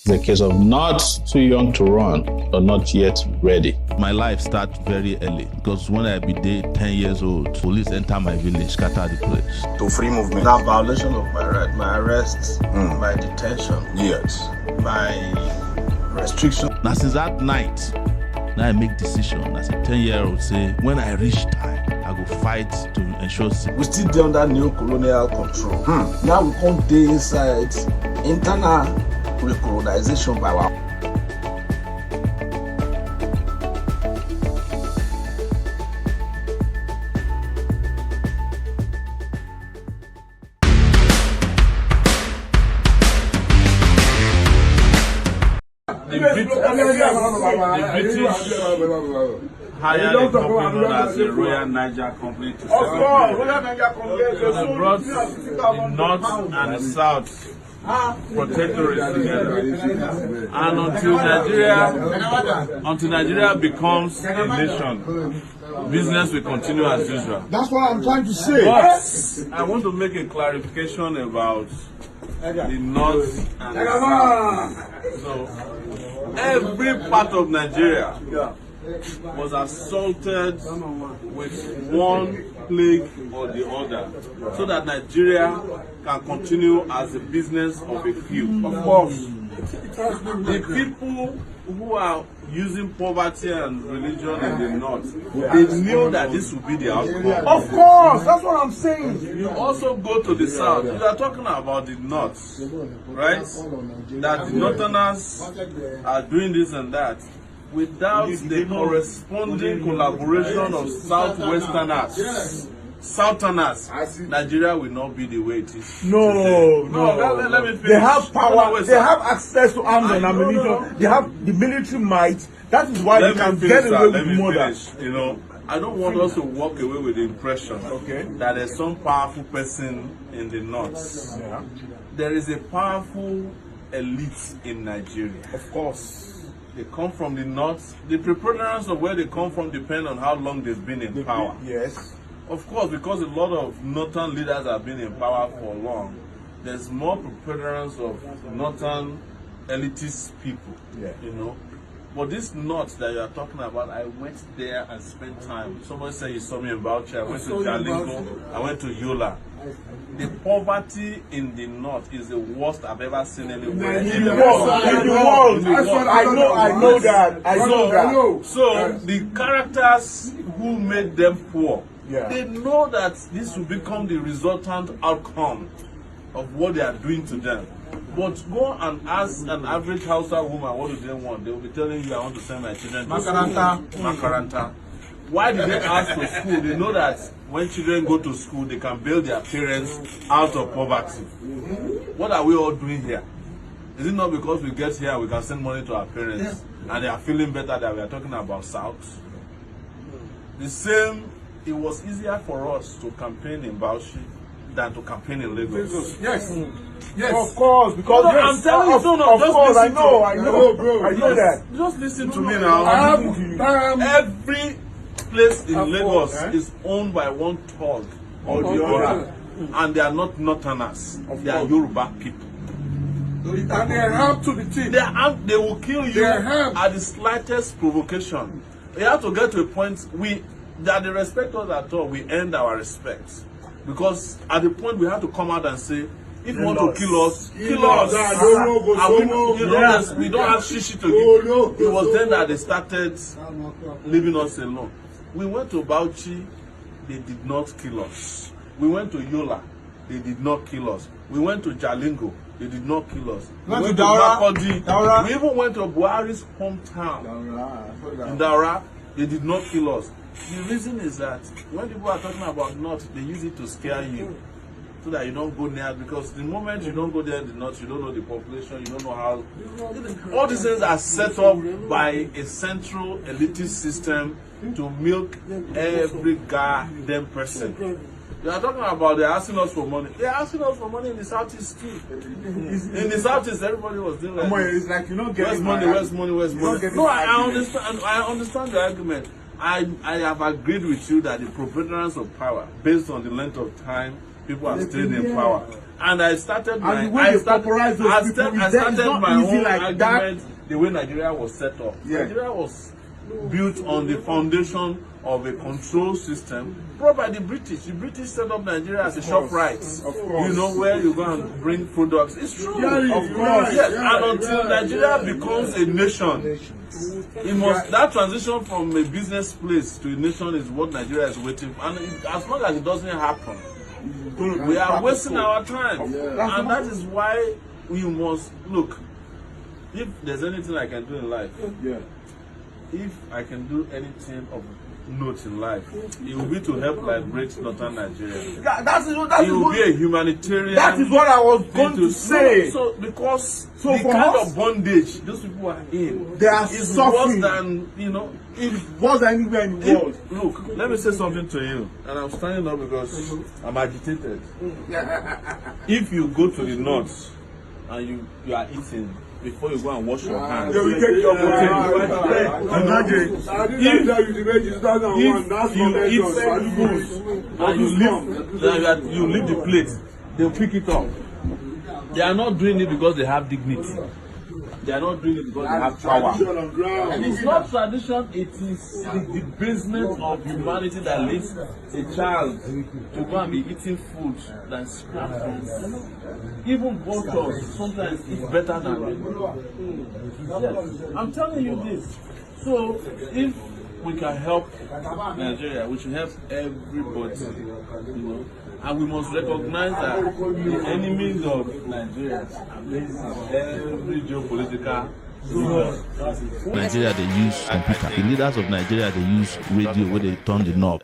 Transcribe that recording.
It's a case of not too young to run, but not yet ready. My life starts very early because when I be there 10 years old, police enter my village, scatter the place. To free movement. Now violation of my right, my arrest, my detention, Yes. my restriction. Now since that night, now I make decision as a 10-year-old say, when I reach time, I go fight to ensure safety. We still dey under neo-colonial control. Now we can't dey inside internal recolonization by our. The British hired a company known as the Royal Niger Company to set up. They brought the north and the south protectorates together. And until Nigeria becomes a nation, business will continue as usual. That's what I'm trying to say. But I want to make a clarification about the north and the south. So every part of Nigeria was assaulted with one plague or the other, so that Nigeria can continue as a business of a few. Of course, the people who are using poverty and religion in the north, they knew that this would be the outcome. Of course, that's what I'm saying. You also go to the south. You are talking about the north, right? That the northerners are doing this and that without the corresponding collaboration of southwesterners. Southerners, Nigeria will not be the way it is. No. Let me finish. They have power. They have access to arms and ammunition. They have the military might. That is why they can get away with murder. You know, I don't want us to walk away with the impression that there's some powerful person in the north. Yeah. There is a powerful elite in Nigeria. Of course. They come from the north. The preponderance of where they come from depends on how long they've been in power. Yes. Of course, because a lot of northern leaders have been in power for long, there's more preponderance of northern elitist people, you know. But this north that you are talking about, I went there and spent time. Somebody said you saw me in Bauchi. I went to Jalingo. I went to Yola. The poverty in the north is the worst I've ever seen anywhere. In the world. I know that. So the characters who made them poor, they know that this will become the resultant outcome of what they are doing to them. But go and ask an average household woman what do they want. They will be telling you, I want to send my children to Makaranta. Why did they ask for school? They know that when children go to school, they can bail their parents out of poverty. What are we all doing here? Is it not because we get here, we can send money to our parents, and they are feeling better that we are talking about South? The same, it was easier for us to campaign in Bauchi than to campaign in Lagos. Yes. Yes. Of course, because I'm telling you, of course, I know, bro. I know that. Just listen to me now. Every place in Lagos is owned by one thug or the other, and they are not Northerners. They are Yoruba people. And they are armed to the teeth. They will kill you at the slightest provocation. You have to get to a point that they respect us at all. We end our respect, because at the point we have to come out and say, if you want to kill us, kill us. We don't have shishi to give. It was then that they started leaving us alone. We went to Bauchi, they did not kill us. We went to Yola, they did not kill us. We went to Jalingo, they did not kill us. We went to Makodi. We even went to Buhari's hometown in Daura, they did not kill us. The reason is that when people are talking about North, they use it to scare you, so that you don't go near, because the moment you don't go there in the north, you don't know the population, you don't know how. All these things are set up by a central elitist system to milk every goddamn person. They are talking about they're asking us for money. They're asking us for money in the southeast too. In the southeast, everybody was doing like, it's like you don't get where's money. No, I understand the argument. I have agreed with you that the preponderance of power, based on the length of time people have stayed in power, And I started my and the way they corporate those people, I started not my easy own like argument that. the way Nigeria was set up. Yeah. Nigeria was built on the foundation of a control system brought by the British. The British set up Nigeria as a shop right. You know, where you go and bring products. It's true. Yeah, of course. Yes. And until Nigeria becomes a nation, it must, that transition from a business place to a nation is what Nigeria is waiting for. And as long as it doesn't happen, we are wasting our time. And that is why we must look. If there's anything I can do in life, if I can do anything of note in life, it will be to help liberate northern Nigeria. It will be a humanitarian. That is what I was going to say. So because so the for kind us, of bondage those people are in, they are is suffering. worse than, you know, It's worse than anywhere in the world. Look, let me say something to you, and I'm standing up because I'm agitated. If you go to the north and you are eating, before you go and wash your hands, They will take your if you eat food and you leave the plate, they'll pick it up. They are not doing it because they have dignity. They are not doing it because they have power. And it's not tradition, it is the debasement of humanity that leads a child to go and be eating food than scrap from. Even vultures sometimes eat better than them. Yes, I'm telling you this. So if we can help Nigeria, we should help everybody, you know. And we must recognize that the enemies of Nigeria are based on every geopolitical. Nigeria, they use computer. The leaders of Nigeria, they use radio where they turn the knob.